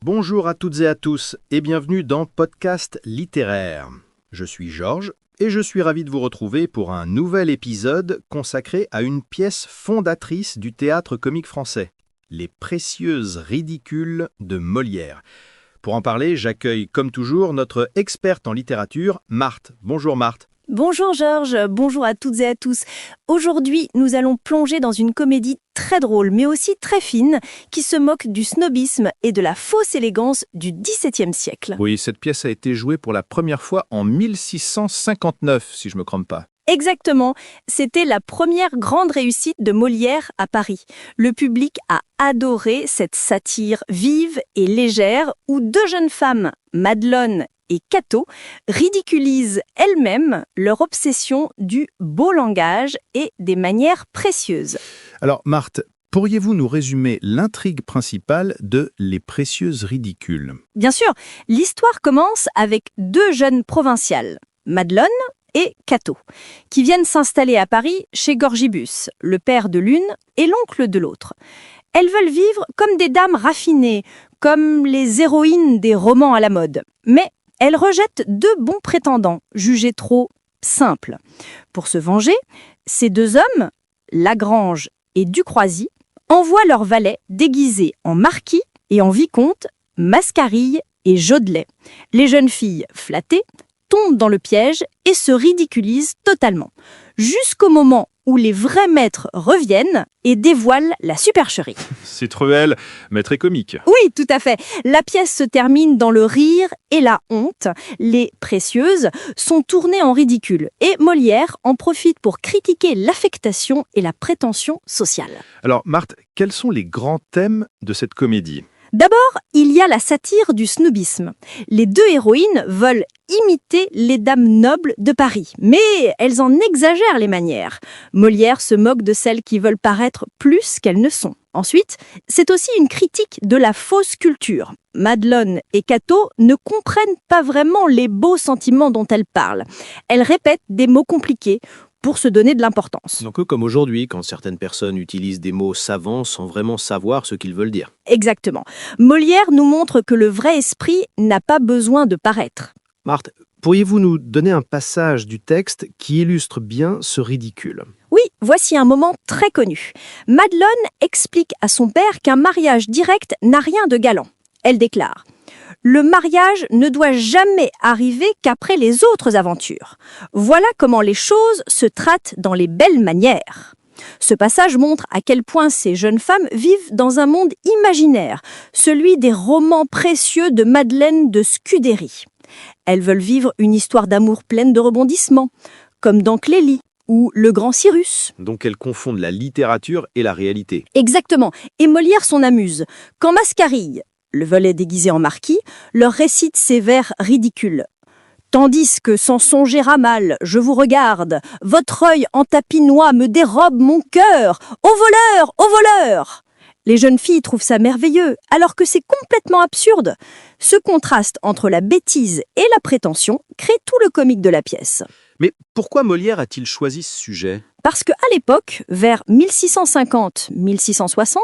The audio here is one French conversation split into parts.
Bonjour à toutes et à tous et bienvenue dans Podcast littéraire. Je suis Georges et je suis ravi de vous retrouver pour un nouvel épisode consacré à une pièce fondatrice du théâtre comique français, Les Précieuses Ridicules de Molière. Pour en parler, j'accueille comme toujours notre experte en littérature, Marthe. Bonjour Marthe. Bonjour Georges, bonjour à toutes et à tous. Aujourd'hui, nous allons plonger dans une comédie très drôle, mais aussi très fine, qui se moque du snobisme et de la fausse élégance du XVIIe siècle. Oui, cette pièce a été jouée pour la première fois en 1659, si je ne me trompe pas. Exactement, c'était la première grande réussite de Molière à Paris. Le public a adoré cette satire vive et légère où deux jeunes femmes, Madelon et Cato, ridiculisent elles-mêmes leur obsession du beau langage et des manières précieuses. Alors Marthe, pourriez-vous nous résumer l'intrigue principale de Les Précieuses Ridicules ? Bien sûr, l'histoire commence avec deux jeunes provinciales, Madelon et Cato, qui viennent s'installer à Paris chez Gorgibus, le père de l'une et l'oncle de l'autre. Elles veulent vivre comme des dames raffinées, comme les héroïnes des romans à la mode. Mais elles rejettent deux bons prétendants, jugés trop simples. Pour se venger, ces deux hommes, Lagrange et Ducroisy, envoient leurs valets déguisés en marquis et en vicomtes, Mascarille et Jodelet. Les jeunes filles, flattées, tombent dans le piège et se ridiculisent totalement, jusqu'au moment où les vrais maîtres reviennent et dévoilent la supercherie. C'est Truelle, maître et comique. Oui, tout à fait. La pièce se termine dans le rire et la honte. Les précieuses sont tournées en ridicule et Molière en profite pour critiquer l'affectation et la prétention sociale. Alors Marthe, quels sont les grands thèmes de cette comédie ? D'abord, il y a la satire du snobisme. Les deux héroïnes veulent imiter les dames nobles de Paris, mais elles en exagèrent les manières. Molière se moque de celles qui veulent paraître plus qu'elles ne sont. Ensuite, c'est aussi une critique de la fausse culture. Madelon et Cato ne comprennent pas vraiment les beaux sentiments dont elles parlent. Elles répètent des mots compliqués pour se donner de l'importance. Un peu comme aujourd'hui, quand certaines personnes utilisent des mots savants sans vraiment savoir ce qu'ils veulent dire. Exactement. Molière nous montre que le vrai esprit n'a pas besoin de paraître. Marthe, pourriez-vous nous donner un passage du texte qui illustre bien ce ridicule ? Oui, voici un moment très connu. Madelon explique à son père qu'un mariage direct n'a rien de galant. Elle déclare « Le mariage ne doit jamais arriver qu'après les autres aventures. Voilà comment les choses se traitent dans les belles manières. » Ce passage montre à quel point ces jeunes femmes vivent dans un monde imaginaire, celui des romans précieux de Madeleine de Scudéry. Elles veulent vivre une histoire d'amour pleine de rebondissements, comme dans Clélie ou Le Grand Cyrus. Donc elles confondent la littérature et la réalité. Exactement, et Molière s'en amuse. Quand Mascarille, le valet déguisé en marquis, leur récite ces vers ridicules. Tandis que, sans songer à mal, je vous regarde, votre œil en tapinois me dérobe mon cœur. Au voleur, au voleur ! Les jeunes filles trouvent ça merveilleux, alors que c'est complètement absurde. Ce contraste entre la bêtise et la prétention crée tout le comique de la pièce. Mais pourquoi Molière a-t-il choisi ce sujet ? Parce qu'à l'époque, vers 1650-1660,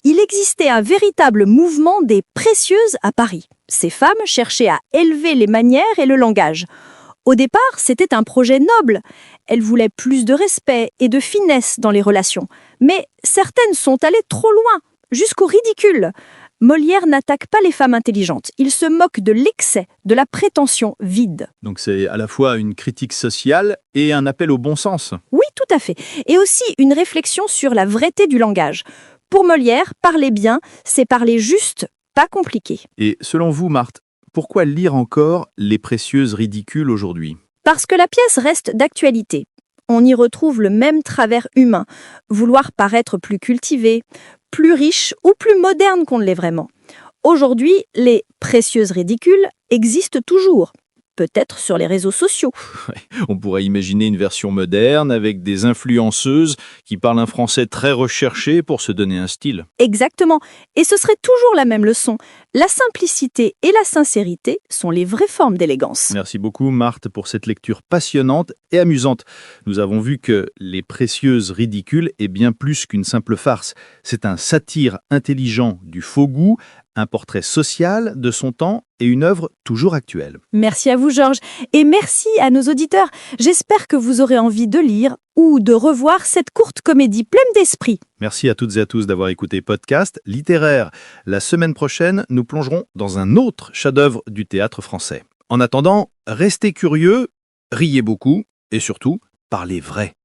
il existait un véritable mouvement des précieuses à Paris. Ces femmes cherchaient à élever les manières et le langage. Au départ, c'était un projet noble. Elles voulaient plus de respect et de finesse dans les relations. Mais certaines sont allées trop loin, jusqu'au ridicule. Molière n'attaque pas les femmes intelligentes. Il se moque de l'excès, de la prétention vide. Donc c'est à la fois une critique sociale et un appel au bon sens. Oui, tout à fait. Et aussi une réflexion sur la vraieté du langage. Pour Molière, parler bien, c'est parler juste, pas compliqué. Et selon vous, Marthe, pourquoi lire encore Les Précieuses Ridicules aujourd'hui ? Parce que la pièce reste d'actualité. On y retrouve le même travers humain, vouloir paraître plus cultivé, plus riche ou plus moderne qu'on ne l'est vraiment. Aujourd'hui, les précieuses ridicules existent toujours, peut-être sur les réseaux sociaux. On pourrait imaginer une version moderne avec des influenceuses qui parlent un français très recherché pour se donner un style. Exactement, et ce serait toujours la même leçon. La simplicité et la sincérité sont les vraies formes d'élégance. Merci beaucoup Marthe pour cette lecture passionnante et amusante. Nous avons vu que Les Précieuses Ridicules est bien plus qu'une simple farce. C'est un satire intelligent du faux goût, un portrait social de son temps et une œuvre toujours actuelle. Merci à vous, Georges. Et merci à nos auditeurs. J'espère que vous aurez envie de lire ou de revoir cette courte comédie pleine d'esprit. Merci à toutes et à tous d'avoir écouté Podcast Littéraire. La semaine prochaine, nous plongerons dans un autre chef-d'œuvre du théâtre français. En attendant, restez curieux, riez beaucoup et surtout, parlez vrai.